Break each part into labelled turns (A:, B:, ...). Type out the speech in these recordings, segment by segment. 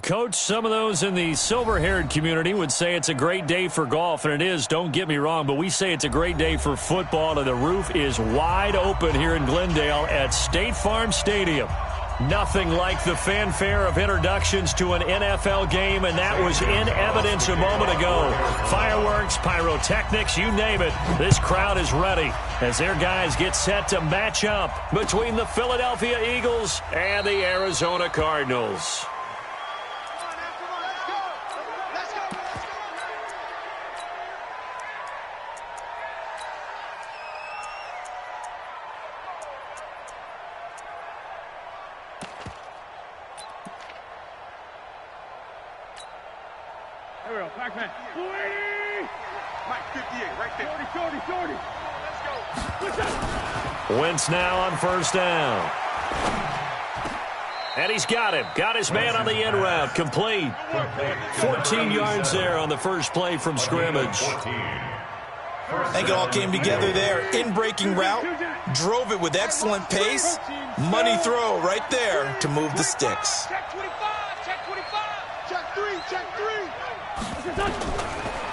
A: Coach, some of those in the silver-haired community would say it's a great day for golf, and it is, don't get me wrong, but we say it's a great day for football, and the roof is wide open here in Glendale at State Farm Stadium. Nothing like the fanfare of introductions to an NFL game, and that was in evidence a moment ago. Fireworks, pyrotechnics, you name it. This crowd is ready as their guys get set to match up between the Philadelphia Eagles and the Arizona Cardinals. Wentz now on first down. And he's got him. Got his man on the end route. Complete. 14 yards there on the first play from scrimmage.
B: I think it all came together there. In-breaking route. Drove it with excellent pace. Money throw right there to move the sticks.
C: Check 25. Check 25. Check 3. Check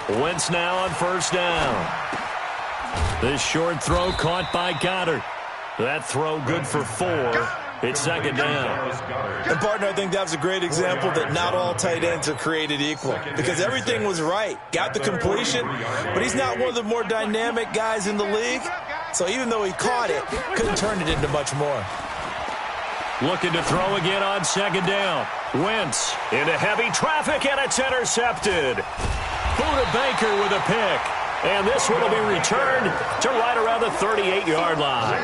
C: 3.
A: Wentz now on first down. This short throw caught by Goddard. That throw good for 4. It's second down.
B: And, partner, I think that was a great example that not all tight ends are created equal because everything was right. Got the completion, but he's not one of the more dynamic guys in the league. So even though he caught it, couldn't turn it into much more.
A: Looking to throw again on second down. Wentz into heavy traffic, and it's intercepted. Buda Baker with a pick. And this one will be returned to right around the 38-yard line.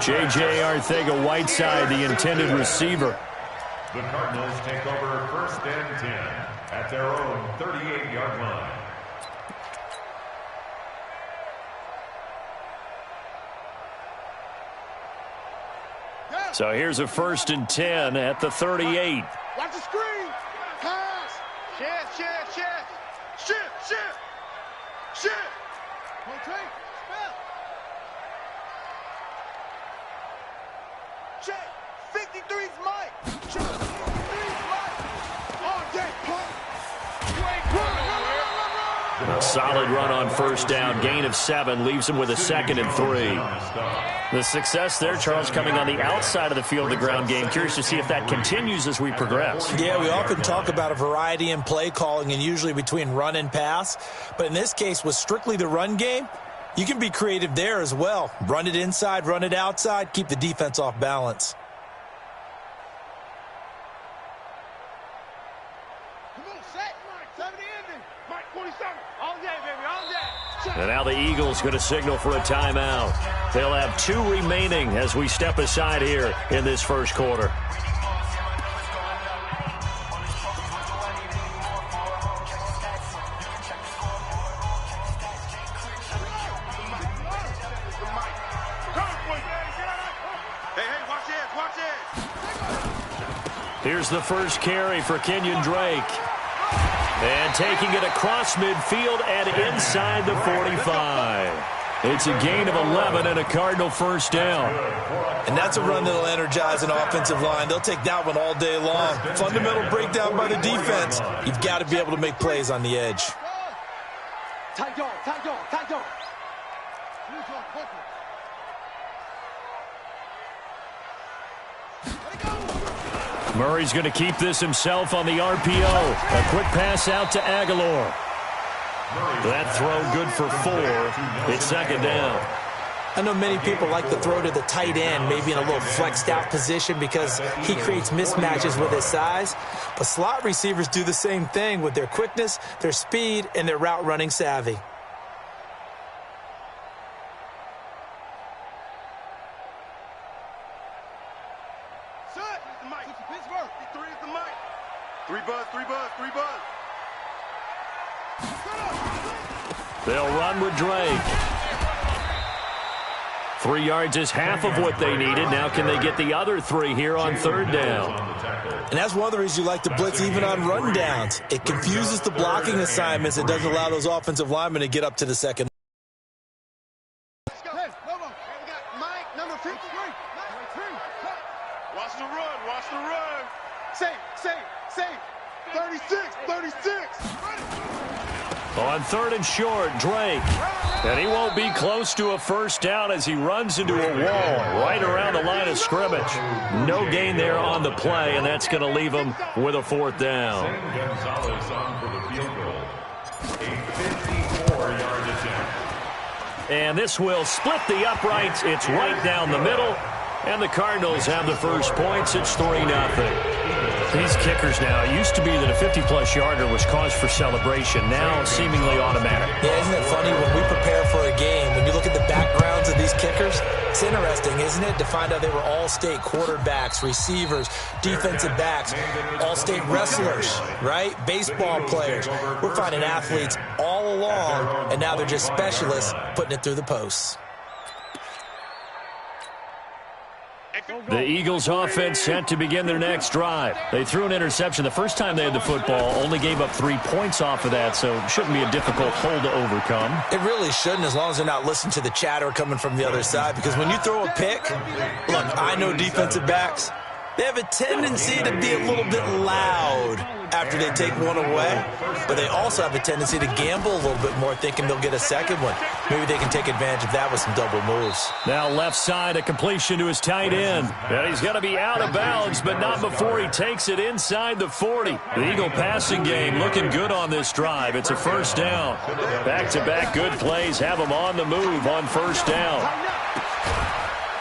A: J.J. Arcega-Whiteside, the intended receiver.
D: The Cardinals take over first and 10 at their own 38-yard line.
A: So here's a first and 10 at the 38.
C: Watch the screen. Pass. Shift. Rotate. Spell. Check. 53's Mike. Check. 53's Mike. All day.
A: A solid run on first down. Gain of 7 leaves him with a second and 3. The success there, Charles, coming on the outside of the field of the ground game. Curious to see if that continues as we progress.
B: Yeah, we often talk about a variety in play calling and usually between run and pass. But in this case, with strictly the run game, you can be creative there as well. Run it inside, run it outside, keep the defense off balance.
A: And now the Eagles going to signal for a timeout. They'll have 2 remaining as we step aside here in this first quarter. Here's the first carry for Kenyon Drake. And taking it across midfield and inside the 45. It's a gain of 11 and a Cardinal first down.
B: And that's a run that'll energize an offensive line. They'll take that one all day long. Fundamental breakdown by the defense. You've got to be able to make plays on the edge.
C: Tight dog.
A: Murray's going to keep this himself on the RPO. A quick pass out to Aguilar. That throw good for 4. It's second down.
B: I know many people like to throw to the tight end, maybe in a little flexed out position because he creates mismatches with his size. But slot receivers do the same thing with their quickness, their speed, and their route running savvy.
A: They'll run with Drake. 3 yards is half of what they needed. Now can they get the other 3 here on third down?
B: And that's one of the reasons you like to blitz even on run downs. It confuses the blocking assignments. It doesn't allow those offensive linemen to get up to the second.
C: Watch the run. Safe.
A: On 3rd and short, Drake. And he won't be close to a first down as he runs into a wall right around the line of scrimmage. No gain there on the play, and that's going to leave him with a 4th down.
D: Gonzalez on for the field goal. A 54-yard attempt.
A: And this will split the uprights. It's right down the middle. And the Cardinals have the first points. It's 3-0. These kickers now, it used to be that a 50-plus yarder was cause for celebration. Now seemingly automatic.
B: Yeah, isn't it funny when we prepare for a game, when you look at the backgrounds of these kickers, it's interesting, isn't it, to find out they were all-state quarterbacks, receivers, defensive backs, all-state wrestlers, right? Baseball players. We're finding athletes all along, and now they're just specialists putting it through the posts.
A: The Eagles offense set to begin their next drive. They threw an interception the first time they had the football, only gave up 3 points off of that, so it shouldn't be a difficult hole to overcome.
B: It really shouldn't, as long as they're not listening to the chatter coming from the other side, because when you throw a pick, look, I know defensive backs, they have a tendency to be a little bit loud after they take one away, but they also have a tendency to gamble a little bit more, thinking they'll get a second one. Maybe they can take advantage of that with some double moves.
A: Now left side, a completion to his tight end. And he's going to be out of bounds, but not before he takes it inside the 40. The Eagle passing game looking good on this drive. It's a first down. Back-to-back good plays have him on the move on first down.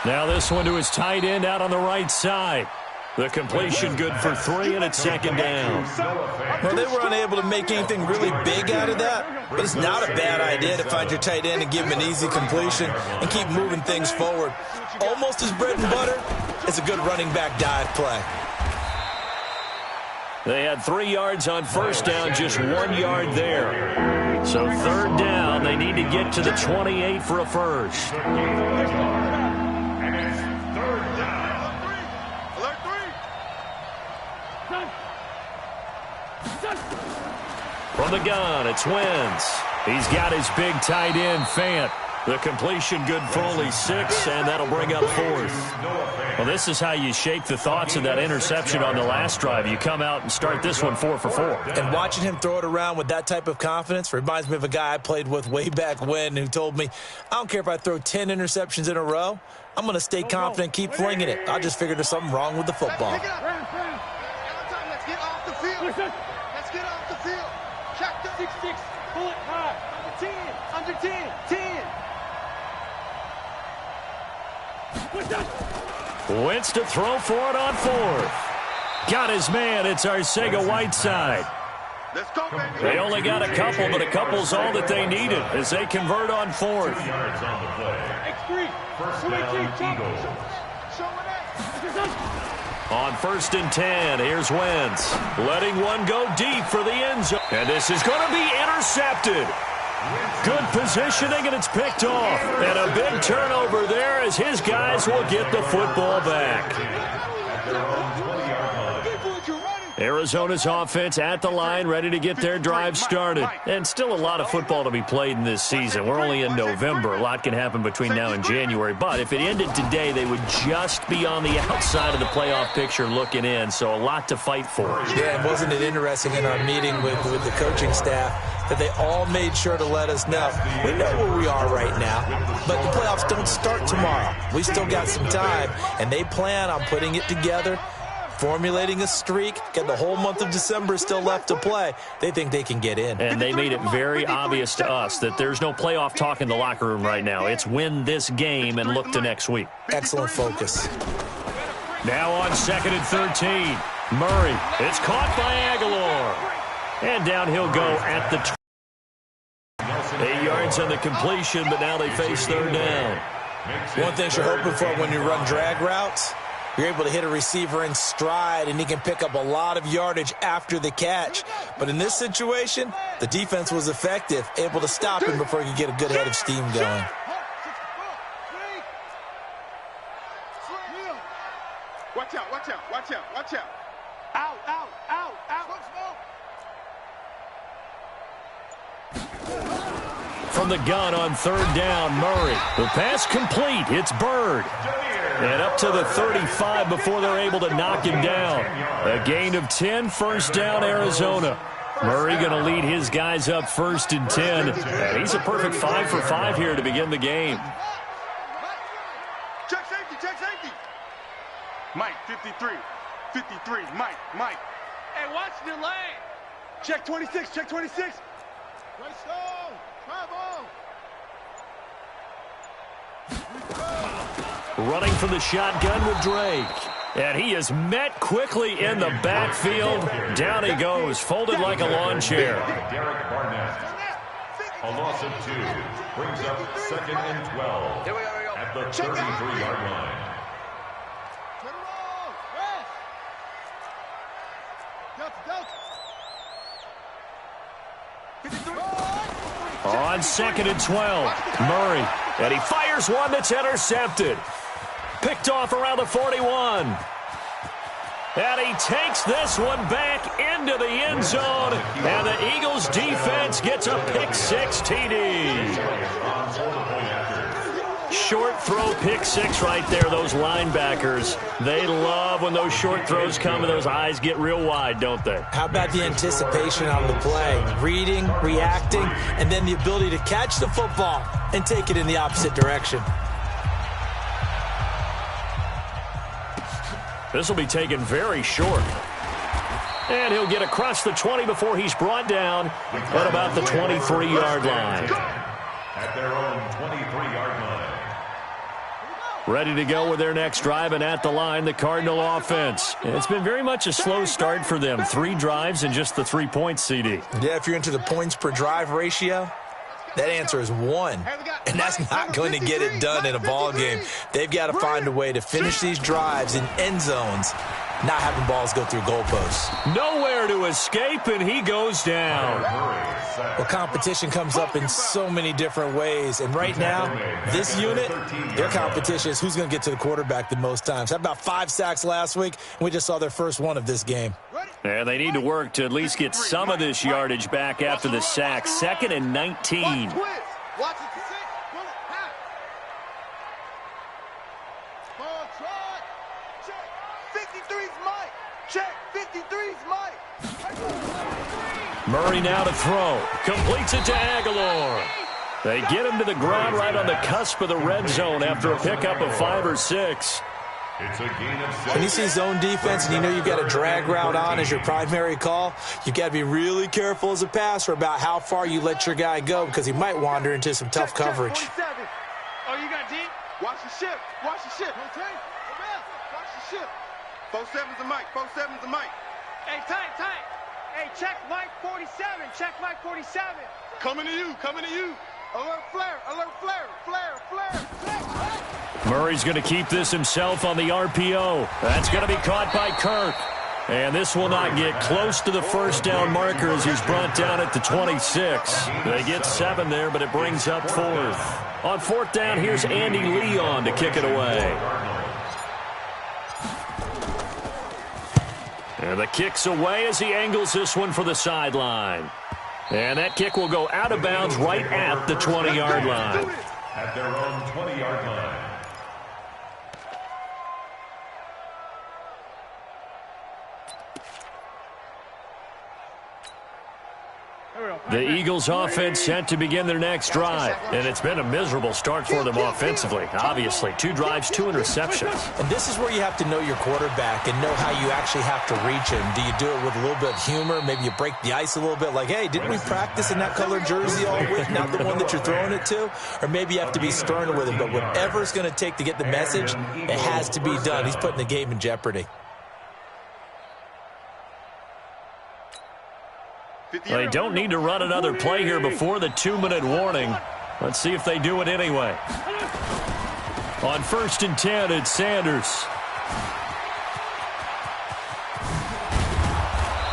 A: Now this one to his tight end out on the right side. The completion good for 3, and it's 2nd down.
B: Well, they were unable to make anything really big out of that, but it's not a bad idea to find your tight end and give him an easy completion and keep moving things forward. Almost his bread and butter. It's a good running back dive play.
A: They had 3 yards on first down, just 1 yard there. So 3rd down, they need to get to the 28 for a first. From the gun, it's Wentz. He's got his big tight end, Fant. The completion good for only 6, and that'll bring up 4th. Well, this is how you shake the thoughts of that interception on the last drive. You come out and start this one 4 for 4.
B: And watching him throw it around with that type of confidence reminds me of a guy I played with way back when who told me, I don't care if I throw 10 interceptions in a row. I'm going to stay confident and keep flinging it. I just figured there's something wrong with the football.
C: Let's get off the field. Let's get off the field. Check the 6-6. Pull it high. Under 10. Under 10. 10.
A: Wentz to throw for it on 4th. Got his man. It's Arcega-Whiteside.
C: Let's go, baby.
A: They only got a couple, but a couple's all that they needed as they convert on 4th.
D: Yards on the play.
C: X3.
D: First down, Eagles.
A: On 1st and 10, here's Wentz. Letting one go deep for the end zone. And this is going to be intercepted. Good positioning, and it's picked off. And a big turnover there as his guys will get the football back. Arizona's offense at the line, ready to get their drive started. And still a lot of football to be played in this season. We're only in November. A lot can happen between now and January. But if it ended today, they would just be on the outside of the playoff picture looking in. So a lot to fight for.
B: Yeah, and wasn't it interesting in our meeting with the coaching staff that they all made sure to let us know. We know where we are right now, but the playoffs don't start tomorrow. We still got some time, and they plan on putting it together, formulating a streak, get the whole month of December still left to play. They think they can get in.
A: And they made it very obvious to us that there's no playoff talk in the locker room right now. It's win this game and look to next week.
B: Excellent focus.
A: Now on 2nd and 13. Murray. It's caught by Aguilar. And down he'll go at the 8 yards on the completion, but now they face 3rd down.
B: One thing you're hoping for when you run drag routes, you're able to hit a receiver in stride, and he can pick up a lot of yardage after the catch. But in this situation, the defense was effective, able to stop him before he could get a good head of steam going.
C: Watch out, watch out, watch out, watch out. Out, out, out, out.
A: From the gun on 3rd down, Murray. The pass complete. It's Bird. And up to the 35 before they're able to knock him down. A gain of 10, first down, Arizona. Murray going to lead his guys up 1st and 10. And he's a perfect 5 for 5 here to begin the game.
C: Check safety, check safety. Mike, 53. 53, Mike. Hey, watch the lane. Check 26, check 26. Right stone, travel.
A: Running from the shotgun with Drake. And he is met quickly in the backfield. Down he goes, folded like a lawn chair.
D: Derek Barnett. A loss of 2 brings up 2nd and 12 at the 33-yard line.
A: On 2nd and 12, Murray. And he fires one that's intercepted. Picked off around the 41. And he takes this one back into the end zone. And the Eagles defense gets a pick-6 TD. Short throw pick-6 right there, those linebackers. They love when those short throws come and those eyes get real wide, don't they?
B: How about the anticipation on the play? Reading, reacting, and then the ability to catch the football and take it in the opposite direction.
A: This will be taken very short. And he'll get across the 20 before he's brought down at about the 23-yard line.
D: At their own 23-yard line.
A: Ready to go with their next drive, and at the line, the Cardinal offense. It's been very much a slow start for them. 3 drives and just the 3 points, CD.
B: Yeah, if you're into the points per drive ratio, that answer is 1. And that's not going to get it done in a ball game. They've got to find a way to finish these drives in end zones, not having balls go through goalposts.
A: Nowhere to escape, and he goes down.
B: Well, competition comes up in so many different ways. And right now, this unit, their competition is who's going to get to the quarterback the most times. How about 5 sacks last week? We just saw their first one of this game.
A: And they need to work to at least get some of this yardage back after the sack. 2nd and 19.
C: Watch it to 6. Pull it back. Ball try. Check. 53's Mike. Check. 53's Mike.
A: Murray now to throw. Completes it to Aguilar. They get him to the ground right on the cusp of the red zone after a pickup of 5 or 6.
D: It's a gain of 6.
B: When you see zone defense and you know you've got a drag route on as your primary call, you've got to be really careful as a passer about how far you let your guy go because he might wander into some tough coverage.
C: Oh, you got deep? Watch the ship. Watch the ship. Watch the ship. 4-7's a Mike. 4-7's a Mike. Hey, tight. Hey, check Mike 47. Check Mike 47. Coming to you. Alert flare.
A: Murray's going to keep this himself on the RPO. That's going to be caught by Kirk. And this will not get close to the first down marker as he's brought down at the 26. They get 7 there, but it brings up 4th. On 4th down, here's Andy Leon to kick it away. And the kick's away as he angles this one for the sideline. And that kick will go out of bounds right at the 20-yard line.
D: At their own 20-yard line.
A: The Eagles offense set to begin their next drive. And it's been a miserable start for them offensively. Obviously, 2 drives, 2 interceptions.
B: And this is where you have to know your quarterback and know how you actually have to reach him. Do you do it with a little bit of humor? Maybe you break the ice a little bit like, hey, didn't we practice in that colored jersey all week, not the one that you're throwing it to? Or maybe you have to be stern with him. But whatever it's going to take to get the message, it has to be done. He's putting the game in jeopardy.
A: They don't need to run another play here before the 2-minute warning. Let's see if they do it anyway. On 1st and 10, it's Sanders.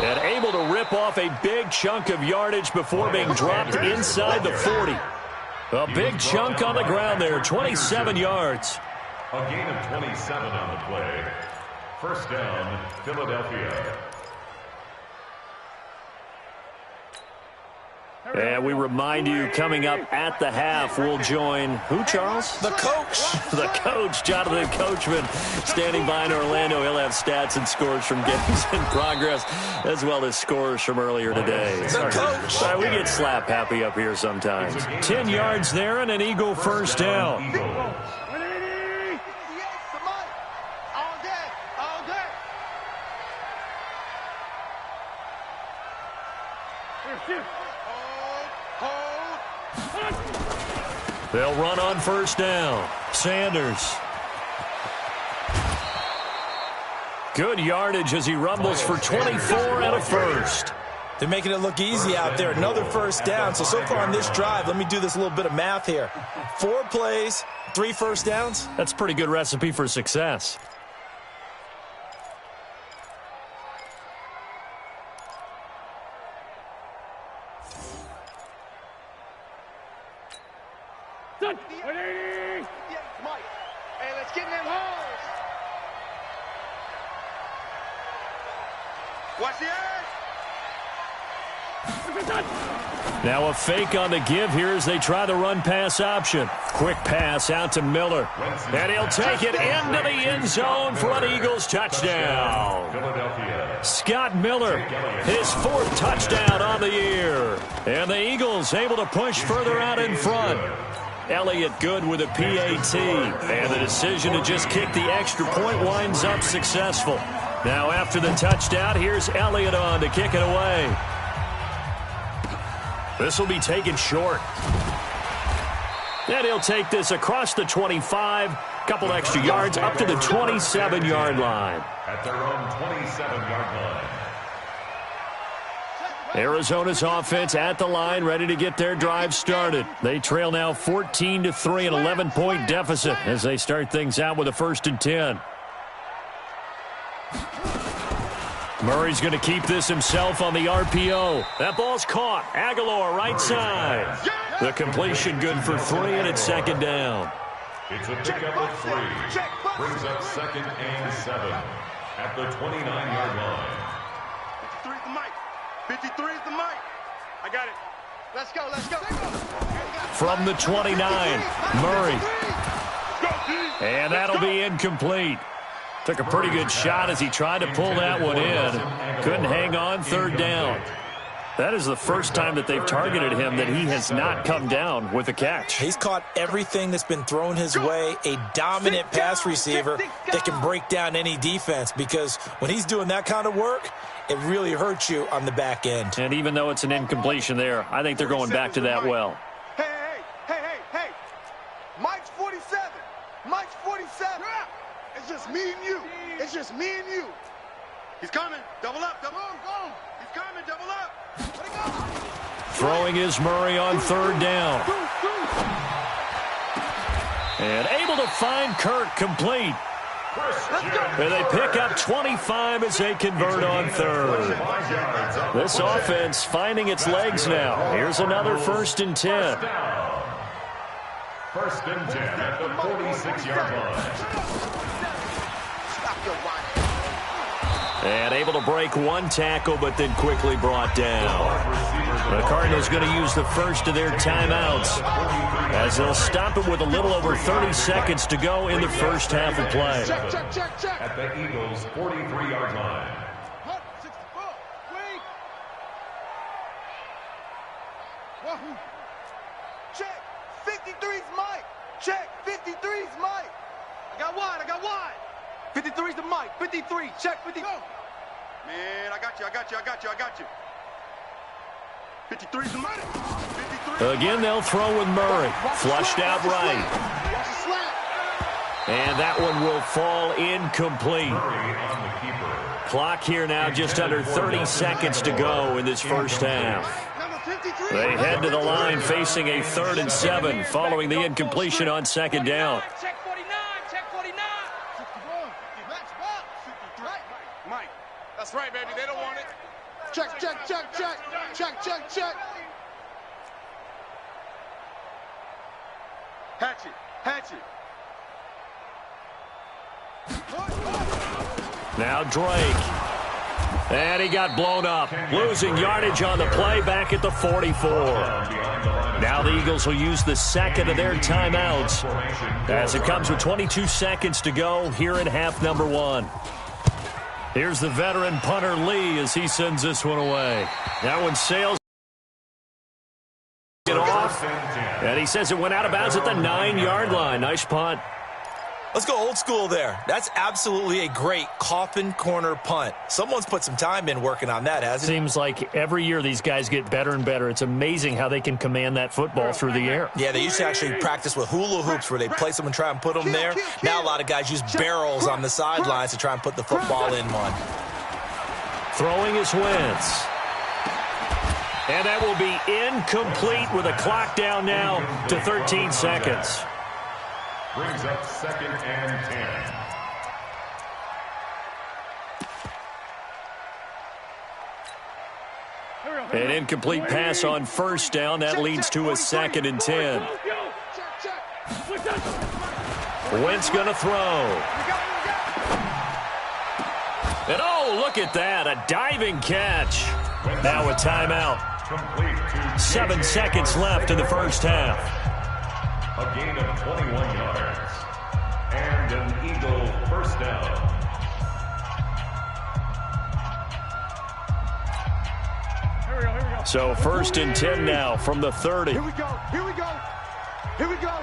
A: And able to rip off a big chunk of yardage before being dropped inside the 40. A big chunk on the ground there, 27 yards.
D: A gain of 27 on the play. 1st down, Philadelphia.
A: And we remind you, coming up at the half, we'll join who, Charles?
B: The coach.
A: The coach, Jonathan Coachman, standing by in Orlando. He'll have stats and scores from games in progress, as well as scores from earlier today.
B: The coach.
A: Sorry, we get slap happy up here sometimes. 10 yards there and an Eagle first down. They'll run on first down. Sanders. Good yardage as he rumbles for 24 and a first.
B: They're making it look easy out there. Another first down. So far on this drive, let me do this little bit of math here. 4 plays, 3 first downs.
A: That's a pretty good recipe for success.
C: Hey, let's get in them holes. Watch the edge.
A: Now a fake on the give here as they try the run-pass option. Quick pass out to Miller. And he'll take it into the end zone for an Eagles touchdown. Scott Miller, his 4th touchdown on the year. And the Eagles able to push further out in front. Elliott good with a PAT. And the decision to just kick the extra point winds up successful. Now after the touchdown, here's Elliott on to kick it away. This will be taken short. And he'll take this across the 25. Couple extra yards up to the 27-yard line.
D: At their own 27-yard line.
A: Arizona's offense at the line, ready to get their drive started. They trail now 14-3, an 11-point deficit as they start things out with a 1st and 10. Murray's going to keep this himself on the RPO. That ball's caught. Aguilar right side. The completion good for 3, and it's 2nd down.
D: It's a pickup of 3. Brings up 2nd and 7 at the 29-yard line.
C: 53 is the mic. 53 is the mic. I got it. Let's go, let's go.
A: From the 29, Murray. And that'll be incomplete. Took a pretty good shot as he tried to pull that one in. Couldn't hang on, 3rd down. That is the first time that they've targeted him that he has not come down with a catch.
B: He's caught everything that's been thrown his way. A dominant pass receiver that can break down any defense, because when he's doing that kind of work, it really hurts you on the back end.
A: And even though it's an incompletion there, I think they're going back to that well.
C: Hey. Mike's 47. Mike's 47. It's just me and you. It's just me and you. He's coming. Double up. Double up. Go. He's coming. Double up. Let it go.
A: Throwing is Murray on 3rd down. And able to find Kirk complete. And they pick up 25 as they convert on 3rd. This offense finding its legs now. Here's another 1st and 10.
D: 1st and 10 at the 46-yard line.
A: And able to break 1 tackle, but then quickly brought down. The Cardinals going to use the first of their timeouts as they'll stop it with a little over 30 seconds to go in the first half of play.
D: At the Eagles' 43-yard line.
C: Check. 53's Mike. Check. 53's Mike. I got wide. 53's the Mike. 53. Check. 50. Man, I got you. 53's the Mike. 53.
A: Again, they'll throw with Murray. Flushed out right. And that one will fall incomplete. Clock here now just under 30 seconds to go in this first half. They head to the line facing a 3rd and 7 following the incompletion on 2nd down.
C: Check 49. Check 49. Mike. That's right, baby. They don't want it. Check. Hatchet.
A: Now Drake. And he got blown up, losing yardage on the play back at the 44. Now the Eagles will use the second of their timeouts as it comes with 22 seconds to go here in half number 1. Here's the veteran punter Lee as he sends this one away. That one sails it off, and he says it went out of bounds at the 9-yard line. Nice punt.
B: Let's go old school there. That's absolutely a great coffin corner punt. Someone's put some time in working on that, hasn't it?
A: Seems like every year these guys get better and better. It's amazing how they can command that football through the air.
B: Yeah, they used to actually practice with hula hoops where they place them and try and put them there. Now a lot of guys use barrels on the sidelines to try and put the football in one.
A: Throwing is Wentz. And that will be incomplete with a clock down now to 13 seconds.
D: Brings up 2nd and 10.
A: An incomplete pass on first down. That leads to a 2nd and 10. Wentz going to throw. And oh, look at that. A diving catch. Now a timeout. 7 seconds left in the first half.
D: A gain of 21 yards. And an Eagle first down.
A: So 1st and 10 now from the 30.
C: Here we go. Here we go. Here we go.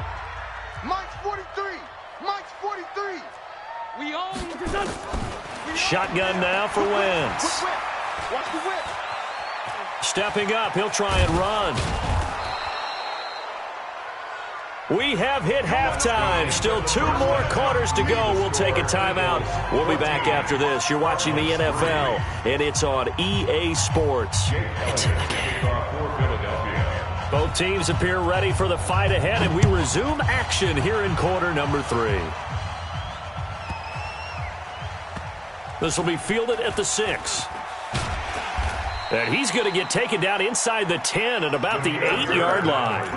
C: Mike's 43. Mike's 43. We own.
A: Shotgun now for Wentz.
C: Watch the whip.
A: Stepping up, he'll try and run. We have hit halftime. Still 2 more quarters to go. We'll take a timeout. We'll be back after this. You're watching the NFL, and it's on EA Sports. It's in the game. Both teams appear ready for the fight ahead, and we resume action here in quarter number 3. This will be fielded at the 6. And he's going to get taken down inside the 10 at about the 8-yard line.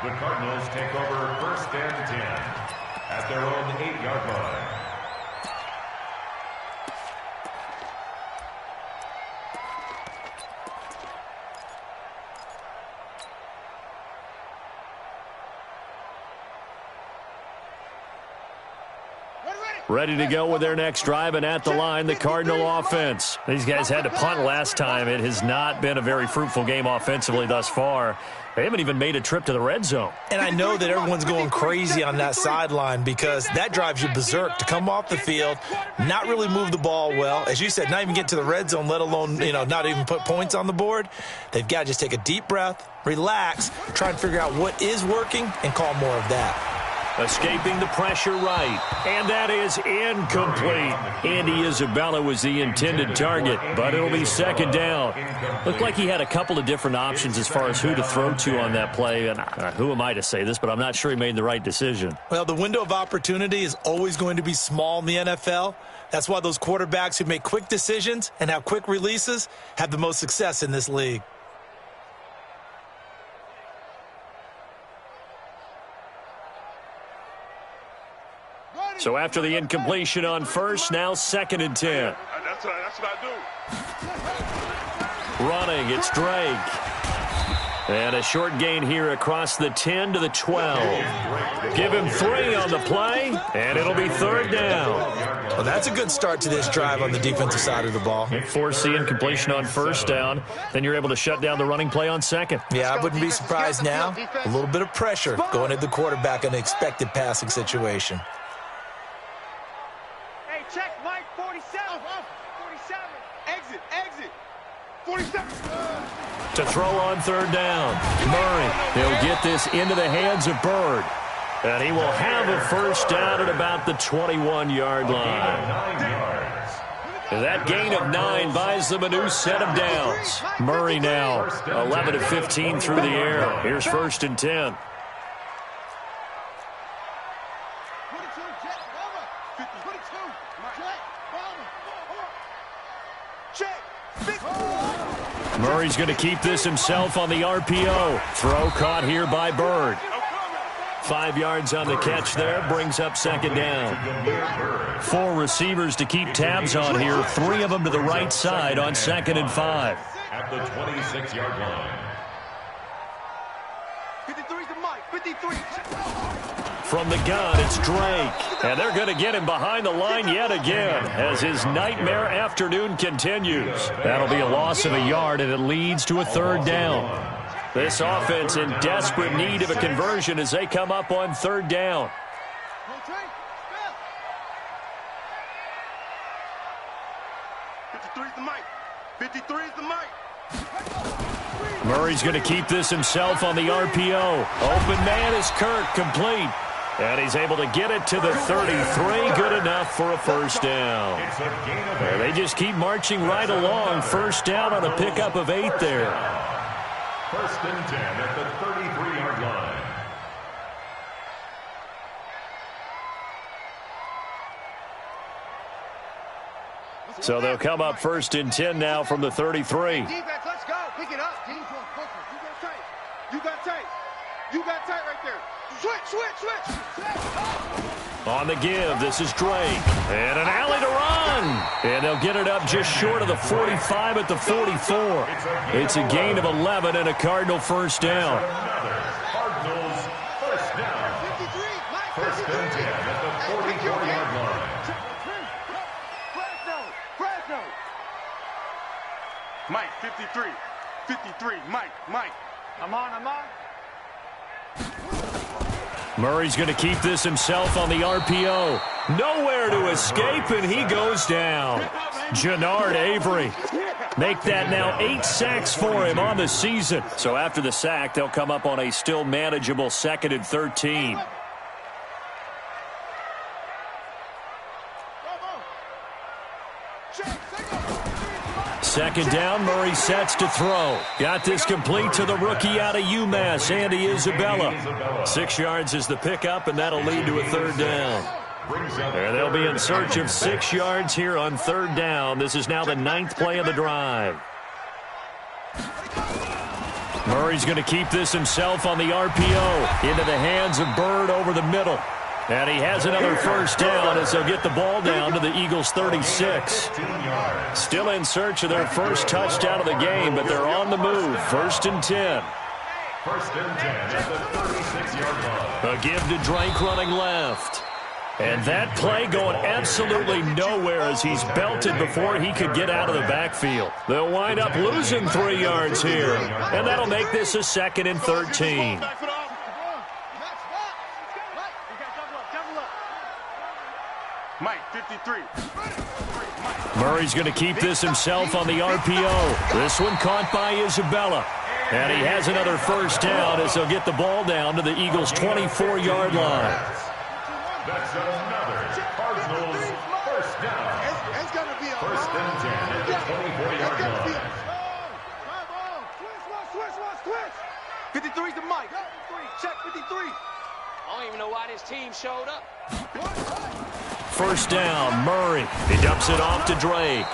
D: The Cardinals take over 1st and 10 at their own 8-yard line.
A: Ready to go with their next drive, and at the line, the Cardinal offense. These guys had to punt last time. It has not been a very fruitful game offensively thus far. They haven't even made a trip to the red zone.
B: And I know that everyone's going crazy on that sideline because that drives you berserk to come off the field, not really move the ball well. As you said, not even get to the red zone, let alone, not even put points on the board. They've got to just take a deep breath, relax, try and figure out what is working and call more of that.
A: Escaping the pressure right, and that is incomplete. Andy Isabella was the intended target, but it'll be 2nd down. Looked like he had a couple of different options as far as who to throw to on that play, and who am I to say this, but I'm not sure he made the right decision.
B: Well, the window of opportunity is always going to be small in the NFL. That's why those quarterbacks who make quick decisions and have quick releases have the most success in this league.
A: So after the incompletion on first, now 2nd and 10.
C: That's what I
A: do. Running, it's Drake. And a short gain here across the 10 to the 12. Give him 3 on the play, and it'll be 3rd down.
B: Well, that's a good start to this drive on the defensive side of the ball.
A: Force the incompletion on first down. Then you're able to shut down the running play on 2nd.
B: Yeah, I wouldn't be surprised now. A little bit of pressure going at the quarterback in an expected passing situation.
C: Check, Mike, 47. 47. Exit. 47.
A: To throw on 3rd down. Murray, he'll get this into the hands of Bird. And he will have a first down at about the 21-yard line. That gain of 9 buys them a new set of downs. Murray now 11 of 15 through the air. Here's 1st and 10. Murray's going to keep this himself on the RPO. Throw caught here by Bird. 5 yards on the catch there, brings up second down. 4 receivers to keep tabs on here, 3 of them to the right side on 2nd and 5.
D: At the 26-yard line.
C: 53's the mic. 53.
A: From the gun, it's Drake. And they're going to get him behind the line yet again as his nightmare afternoon continues. That'll be a loss of a yard, and it leads to a 3rd down. This offense in desperate need of a conversion as they come up on 3rd down.
C: 53's the mic. 53's the mic.
A: Murray's going to keep this himself on the RPO. Open man is Kirk, complete. And he's able to get it to the 33. Good enough for a 1st down. And they just keep marching right along. 1st down on a pickup of 8 there.
D: 1st and 10 at the 33-yard line.
A: So they'll come up 1st and 10 now from the 33.
C: Defense, let's go. Pick it up. You got tight. You got tight. You got tight right there. Switch.
A: On the give, this is Drake. And an alley to run. And they'll get it up just short of the 45 at the 44. It's a gain of 11 and a Cardinal 1st down.
D: Cardinals 1st down. 1st and 10 at the 44-yard line.
C: Fresno. Mike, 53. 53. Mike. I'm on.
A: Murray's going to keep this himself on the RPO. Nowhere to escape, and he goes down. Jannard Avery. Make that now 8 sacks for him on the season. So after the sack, they'll come up on a still manageable 2nd and 13. Second down, Murray sets to throw. Got this complete to the rookie out of UMass, Andy Isabella. 6 yards is the pickup, and that'll lead to a 3rd down. And they'll be in search of 6 yards here on 3rd down. This is now the 9th play of the drive. Murray's going to keep this himself on the RPO. Into the hands of Bird over the middle. And he has another 1st down as they'll get the ball down to the Eagles' 36. Still in search of their 1st touchdown of the game, but they're on the move. 1st and 10.
D: 1st and 10 at the 36-yard line.
A: A give to Drake running left. And that play going absolutely nowhere as he's belted before he could get out of the backfield. They'll wind up losing 3 yards here. And that'll make this a 2nd and 13.
C: Mike, 53.
A: Murray's going to keep this himself on the RPO. This one caught by Isabella. And he has another 1st down as they'll get the ball down to the Eagles' 24-yard line.
D: That's another Cardinals 1st down. 1st and 10 at the 24-yard line.
C: 53's the mic. Check 53.
E: I don't even know why this team showed up.
A: 1st down, Murray. He dumps it off to Drake.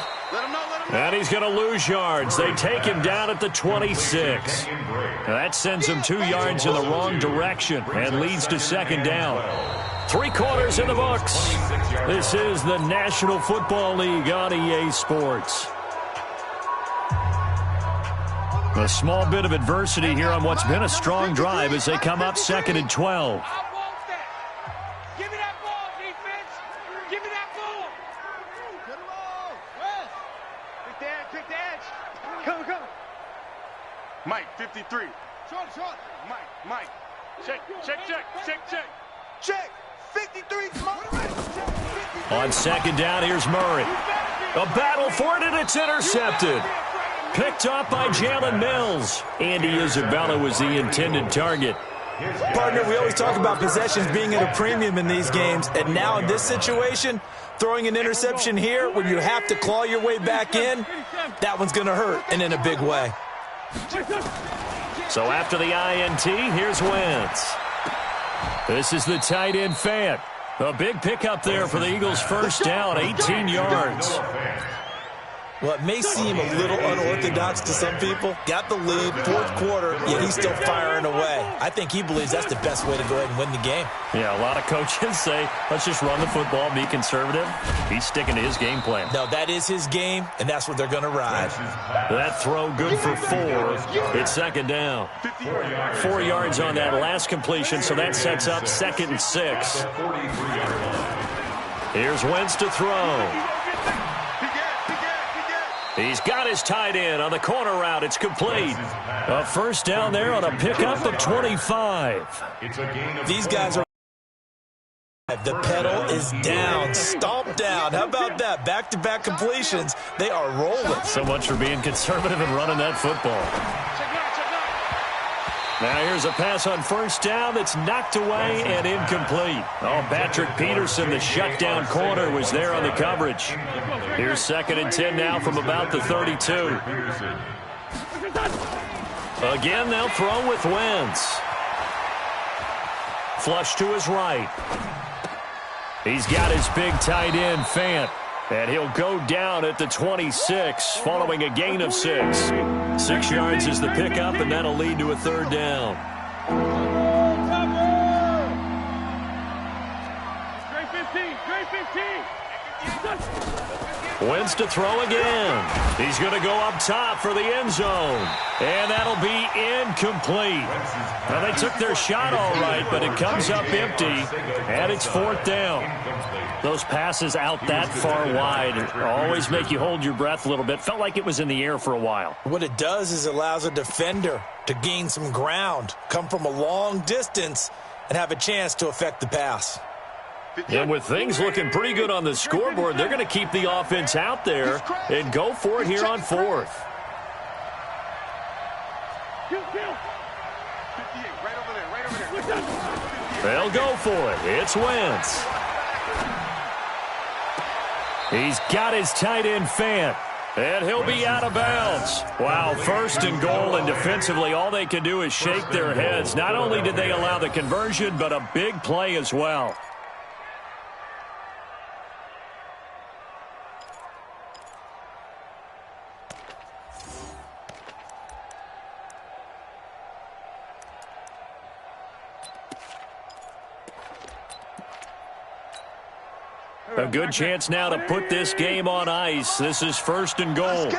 A: And he's going to lose yards. They take him down at the 26. That sends him 2 yards in the wrong direction and leads to 2nd down. 3 quarters in the books. This is the National Football League on EA Sports. A small bit of adversity here on what's been a strong drive as they come up 2nd and 12.
C: Mike, 53. Short. Mike. Check. 53.
A: On 2nd down, here's Murray. A battle for it, and it's intercepted. Picked up by Jalen Mills. Andy Isabella was the intended target.
B: Partner, we always talk about possessions being at a premium in these games, and now in this situation, throwing an interception here when you have to claw your way back in, that one's going to hurt, and in a big way.
A: So after the INT, here's Wentz. This is the tight end Fant. A big pickup there for the Eagles' 1st down, 18 yards.
B: Well, it may seem a little unorthodox to some people. Got the lead, fourth quarter, yet he's still firing away. I think he believes that's the best way to go ahead and win the game.
A: Yeah, a lot of coaches say, let's just run the football, be conservative. He's sticking to his game plan.
B: No, that is his game, and that's what they're going to ride.
A: That throw good for 4. It's second down. 4 yards on that last completion, so that sets up 2nd and 6. Here's Wentz to throw. He's got his tight end on the corner route. It's complete. A first down there on a pickup of 25.
B: These guys are... The pedal is down, stomped down. How about that? Back-to-back completions. They are rolling.
A: So much for being conservative and running that football. Now here's a pass on first down that's knocked away and incomplete. Oh, Patrick Peterson, the shutdown corner, was there on the coverage. Here's 2nd and 10 now from about the 32. Again, they'll throw with Wentz. Flush to his right. He's got his big tight end, Fant. And he'll go down at the 26 following a gain of 6. 6 yards is the pickup, and that'll lead to a third down. Wentz to throw again. He's going to go up top for the end zone. And that'll be incomplete. Well, they took their shot all right, but it comes up empty. And it's 4th down. Those passes out that far wide always make you hold your breath a little bit. Felt like it was in the air for a while.
B: What it does is it allows a defender to gain some ground, come from a long distance, and have a chance to affect the pass.
A: And with things looking pretty good on the scoreboard, they're going to keep the offense out there and go for it here on 4th. They'll go for it. It's Wentz. He's got his tight end, Fant. And he'll be out of bounds. Wow, 1st and goal, and defensively all they can do is shake their heads. Not only did they allow the conversion, but a big play as well. A good chance now to put this game on ice. This is 1st and goal.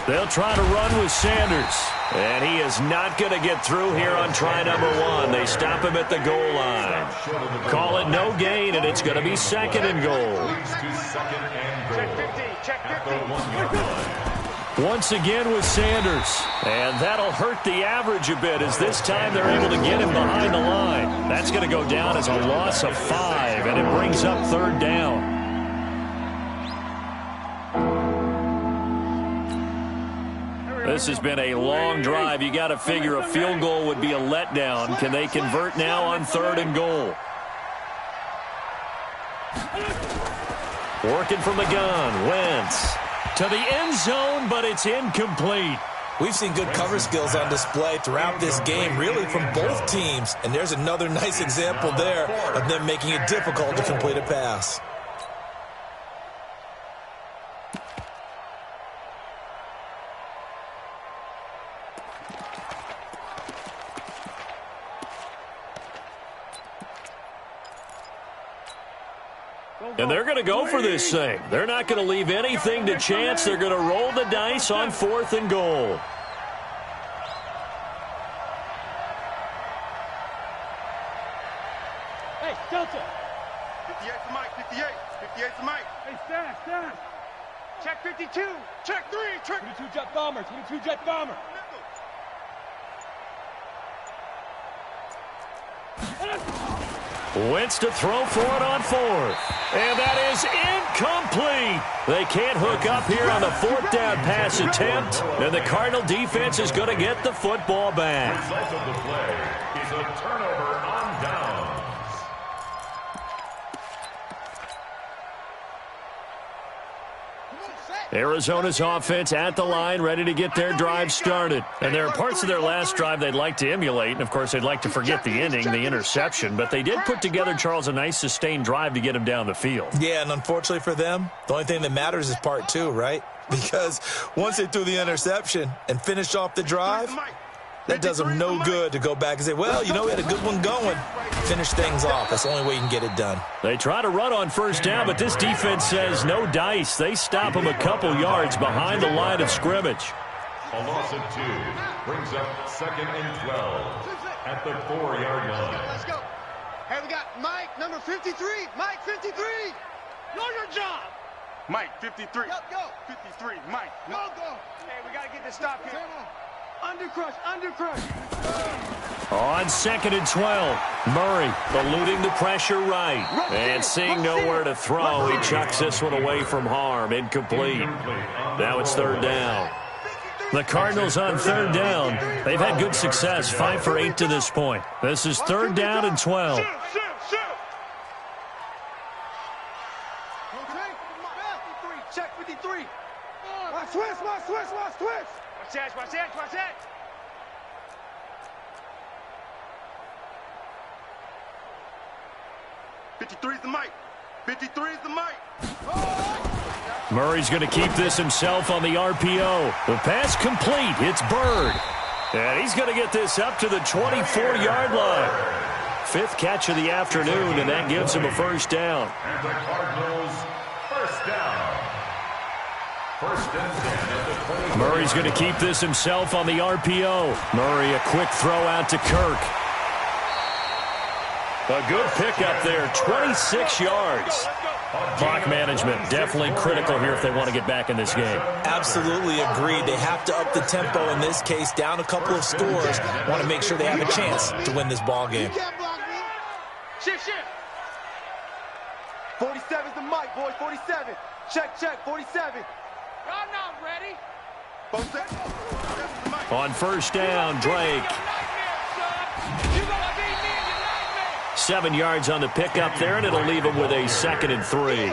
A: They'll try to run with Sanders. And he is not going to get through here on try number 1. They stop him at the goal line. Call it no gain, and it's going to be 2nd and goal.
C: Check 50. Check 50.
A: Once again with Sanders. And that'll hurt the average a bit as this time they're able to get him behind the line. That's going to go down as a loss of 5, and it brings up 3rd down. This has been a long drive. You got to figure a field goal would be a letdown. Can they convert now on 3rd and goal? Working from the gun, Wentz. To the end zone, but it's incomplete.
B: We've seen good cover skills on display throughout this game, really from both teams. And there's another nice example there of them making it difficult to complete a pass.
A: And they're going to go for this thing. They're not going to leave anything to chance. They're going to roll the dice on 4th and goal.
C: Hey, Delta. 58 to Mike, 58. 58 to Mike. Hey, stand. Check 52. Check 3. Check 22 jet bomber. 22 jet bomber.
A: Wentz to throw for it on 4th. And that is incomplete. They can't hook up here on the 4th down pass attempt. And the Cardinal defense is going to get the football back.
D: The result of the play is a turnover on downs.
C: Come on, set.
A: Arizona's offense at the line, ready to get their drive started. And there are parts of their last drive they'd like to emulate, and, of course, they'd like to forget the inning, the interception. But they did put together, Charles, a nice sustained drive to get them down the field.
B: Yeah, and unfortunately for them, the only thing that matters is part two, right? Because once they threw the interception and finished off the drive, that does them no good to go back and say, well, you know, we had a good one going. Finish things off. That's the only way you can get it done.
A: They try to run on first down, but this defense says no dice. They stop them a couple yards behind the line of scrimmage.
D: A loss of 2 brings up 2nd and 12 at the 4-yard line.
C: Let's go. Hey, we got Mike, number 53. Mike, 53. Know your job. Mike, 53. Yep, go. 53, Mike. Go. Hey, we got to get this stop here. Under crush.
A: On 2nd and 12, Murray eluding the pressure right. And seeing nowhere to throw, he chucks this one away from harm. Incomplete. Now it's 3rd down. The Cardinals on 3rd down. They've had good success, 5 for 8 to this point. This is 3rd down and 12.
C: Check 53. Watch switch. Watch that. 53's the mic. 53's the mic.
A: Murray's going to keep this himself on the RPO. The pass complete. It's Bird. And he's going to get this up to the 24-yard line. 5th catch of the afternoon, and that gives him a first down.
D: And the Cardinals, first down. 1st and 10 at the 20.
A: Murray's going to keep this himself on the RPO. Murray, a quick throw out to Kirk. A good pickup there, 26 yards. Clock management definitely critical here if they want to get back in this game.
B: Absolutely agreed. They have to up the tempo in this case, down a couple of scores. Want to make sure they have a chance to win this ball game.
C: Shift. 47's the mic, boys. 47. Check. 47. Y'all not ready.
A: On first down, Drake. 7 yards on the pickup there, and it'll leave him with a 2nd and 3.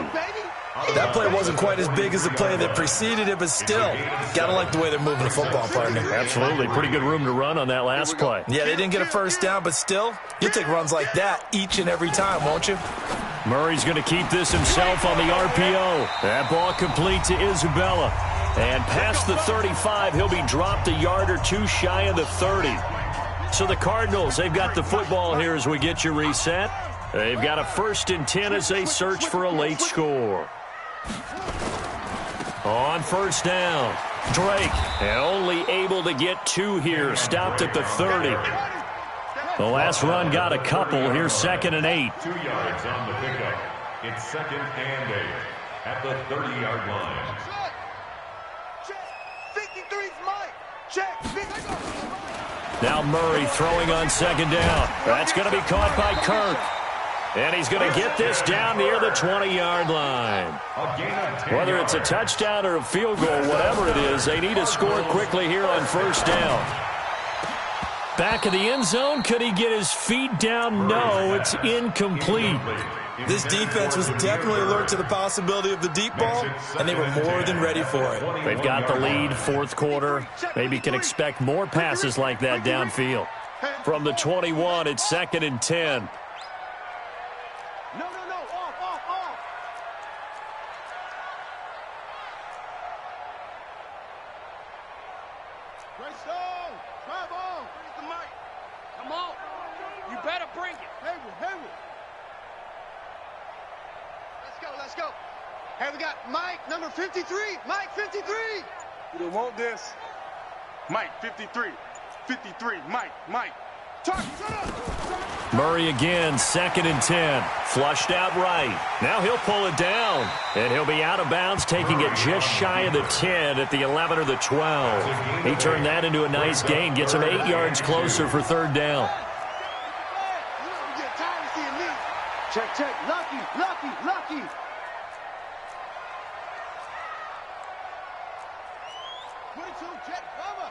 B: That play wasn't quite as big as the play that preceded it, but still, got to like the way they're moving the football, partner.
A: Absolutely. Pretty good room to run on that last play.
B: Yeah, they didn't get a first down, but still, you'll take runs like that each and every time, won't you?
A: Murray's going to keep this himself on the RPO. That ball complete to Isabella. And past the 35, he'll be dropped a yard or two shy of the 30. So the Cardinals, they've got the football here as we get you reset. They've got a 1st and 10 as they search for a late score. On first down, Drake, and only able to get 2 here, stopped at the 30. The last run got a couple. Here's 2nd and 8.
D: 2 yards on the pickup. It's 2nd and 8 at the 30-yard line.
C: 53's mic. Check.
A: Now Murray throwing on 2nd down. That's going to be caught by Kirk. And he's going to get this down near the 20-yard line. Whether it's a touchdown or a field goal, whatever it is, they need to score quickly here on first down. Back of the end zone, could he get his feet down? No, it's incomplete.
B: This defense was definitely alert to the possibility of the deep ball, and they were more than ready for it.
A: They've got the lead, 4th quarter. Maybe can expect more passes like that downfield. From the 21, it's 2nd and 10.
C: No, off. Greystone, drive on. Where's the mic? Come on. You better bring it. Hayward. Let's go. Hey, we got Mike, number 53. Mike, 53. You don't want this. Mike, 53. 53, Mike. Shut up.
A: Murray again, 2nd and 10. Flushed out right. Now he'll pull it down. And he'll be out of bounds, taking it just shy of the 10 at the 11 or the 12. He turned that into a nice gain. Gets him 8 yards closer for 3rd down.
C: Check. Lucky. 22, Jet, Bama.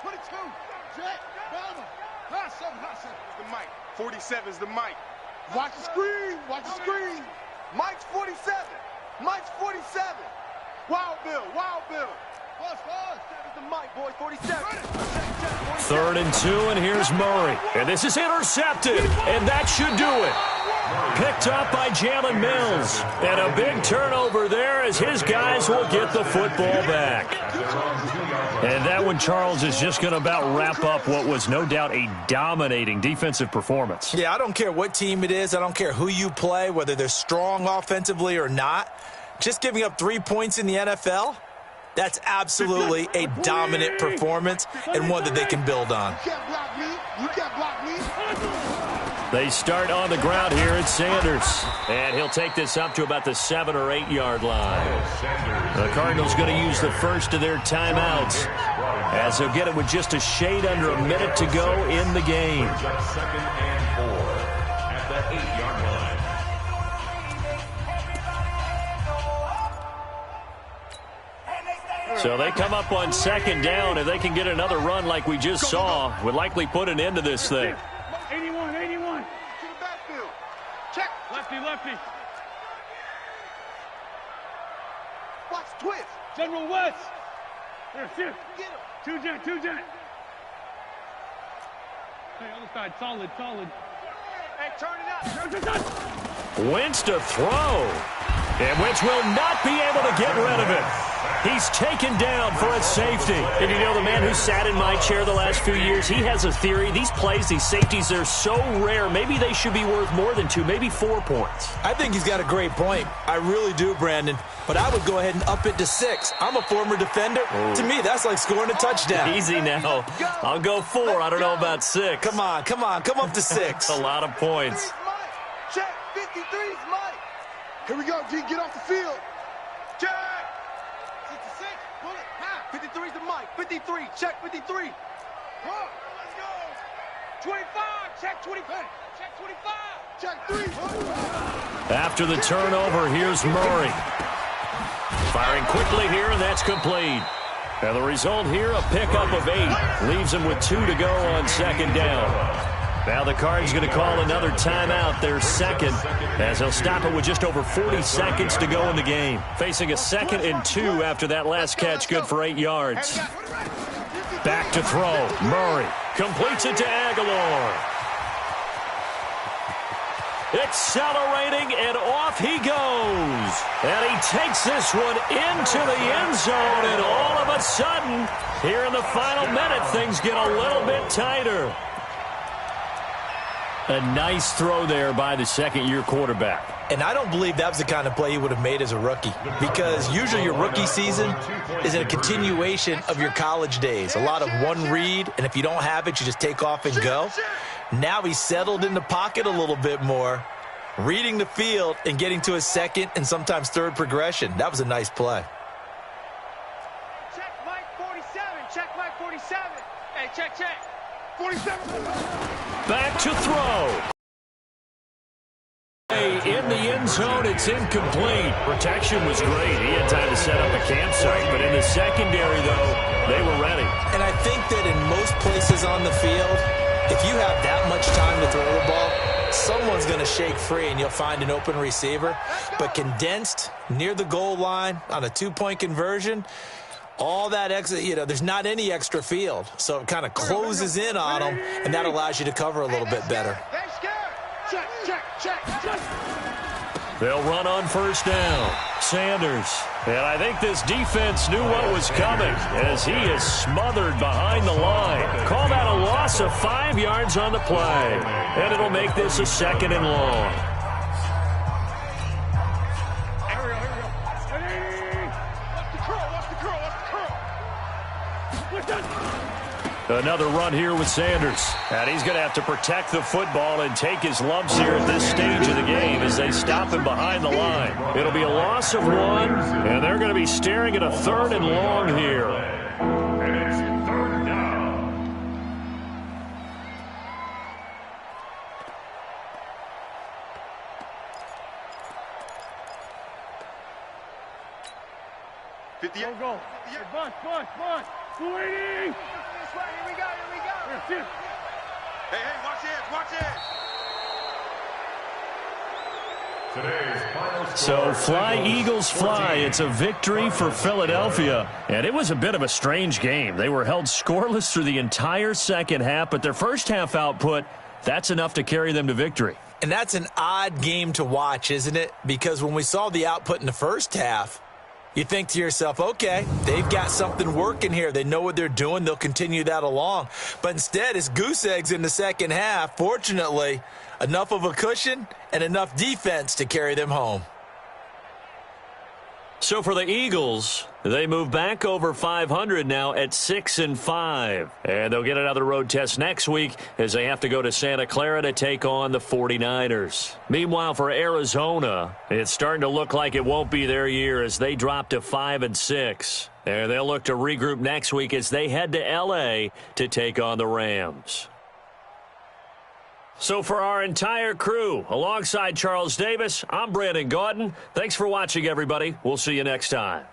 C: 22, Jet, Bama. Hot seven. The mic. 47's the mic. Watch the screen. Mike's 47. Wild Bill, Wild Bill. The mic, boys, 47.
A: 3rd and 2, and here's Murray. And this is intercepted, and that should do it. Picked up by Jalen Mills. And a big turnover there as his guys will get the football back. And that one, Charles, is just going to about wrap up what was no doubt a dominating defensive performance.
B: Yeah, I don't care what team it is. I don't care who you play, whether they're strong offensively or not. Just giving up 3 points in the NFL, that's absolutely a dominant performance and one that they can build on.
A: They start on the ground here at Sanders. And he'll take this up to about the 7 or 8 yard line. The Cardinals going to use the first of their timeouts, as they'll get it with just a shade under a minute to go in the game.
D: 2nd and 4 at the 8-yard line.
A: So they come up on 2nd down. If they can get another run like we just saw, would likely put an end to this thing.
C: 81, 81. To the backfield. Check. Lefty, lefty. Watch twist. General West. There, shift. Get him. Two jet. Hey, other side. Solid. Hey, turn it up.
A: Wentz to throw. And Wentz will not be able to get rid of it. He's taken down for a safety. And you know, the man who sat in my chair the last few years, he has a theory. These plays, these safeties, they're so rare. Maybe they should be worth more than 2, maybe 4 points.
B: I think he's got a great point. I really do, Brandon. But I would go ahead and up it to 6. I'm a former defender. Ooh. To me, that's like scoring a touchdown.
A: Easy now. I'll go 4. I don't know about 6.
B: Come on. Come up to 6.
A: A lot of points.
C: Check. 53's Mike. Here we go, G. Get off the field. Check. 66. Pull it. 53's the Mike. 53. Check 53. Come on. Let's go. 25. Check 25. Check 25. Check 3.
A: After the turnover, here's Murray. Firing quickly here, and that's complete. And the result here, a pickup of 8. Leaves him with 2 to go on 2nd down. Now the Cards going to call another timeout, their 2nd, as he'll stop it with just over 40 seconds to go in the game. Facing a 2nd and 2 after that last catch, good for 8 yards. Back to throw. Murray completes it to Aguilar. Accelerating, and off he goes. And he takes this one into the end zone, and all of a sudden, here in the final minute, things get a little bit tighter. A nice throw there by the 2nd-year quarterback.
B: And I don't believe that was the kind of play he would have made as a rookie, because usually your rookie season is a continuation of your college days. A lot of one read, and if you don't have it, you just take off and go. Now he's settled in the pocket a little bit more, reading the field and getting to his 2nd and sometimes 3rd progression. That was a nice play.
C: Check Mike 47. Check Mike 47. Hey, check. 47.
A: Back to throw. In the end zone, it's incomplete. Protection was great. He had time to set up a campsite, but in the secondary, though, they were ready.
B: And I think that in most places on the field, if you have that much time to throw the ball, someone's going to shake free and you'll find an open receiver. But condensed near the goal line on a 2-point conversion, all that extra, there's not any extra field. So it kind of closes in on them, and that allows you to cover a little bit better.
C: Check.
A: They'll run on 1st down. Sanders. And I think this defense knew what was coming as he is smothered behind the line. Call that a loss of 5 yards on the play. And it'll make this a 2nd and long. Another run here with Sanders. And he's going to have to protect the football and take his lumps here at this stage of the game as they stop him behind the line. It'll be a loss of 1, and they're going to be staring at a 3rd and long here.
D: And it's 3rd down.
C: Go. Bunch. 280. Here we go. Hey, watch it.
A: So fly, Eagles, fly. It's a victory for Philadelphia. And it was a bit of a strange game. They were held scoreless through the entire second half, but their first half output, that's enough to carry them to victory.
B: And that's an odd game to watch, isn't it? Because when we saw the output in the first half, you think to yourself, okay, they've got something working here. They know what they're doing. They'll continue that along. But instead, it's goose eggs in the second half. Fortunately, enough of a cushion and enough defense to carry them home.
A: So for the Eagles, they move back over 500 now at 6-5. And they'll get another road test next week as they have to go to Santa Clara to take on the 49ers. Meanwhile, for Arizona, it's starting to look like it won't be their year as they drop to 5-6. And they'll look to regroup next week as they head to L.A. to take on the Rams. So for our entire crew, alongside Charles Davis, I'm Brandon Gaudin. Thanks for watching, everybody. We'll see you next time.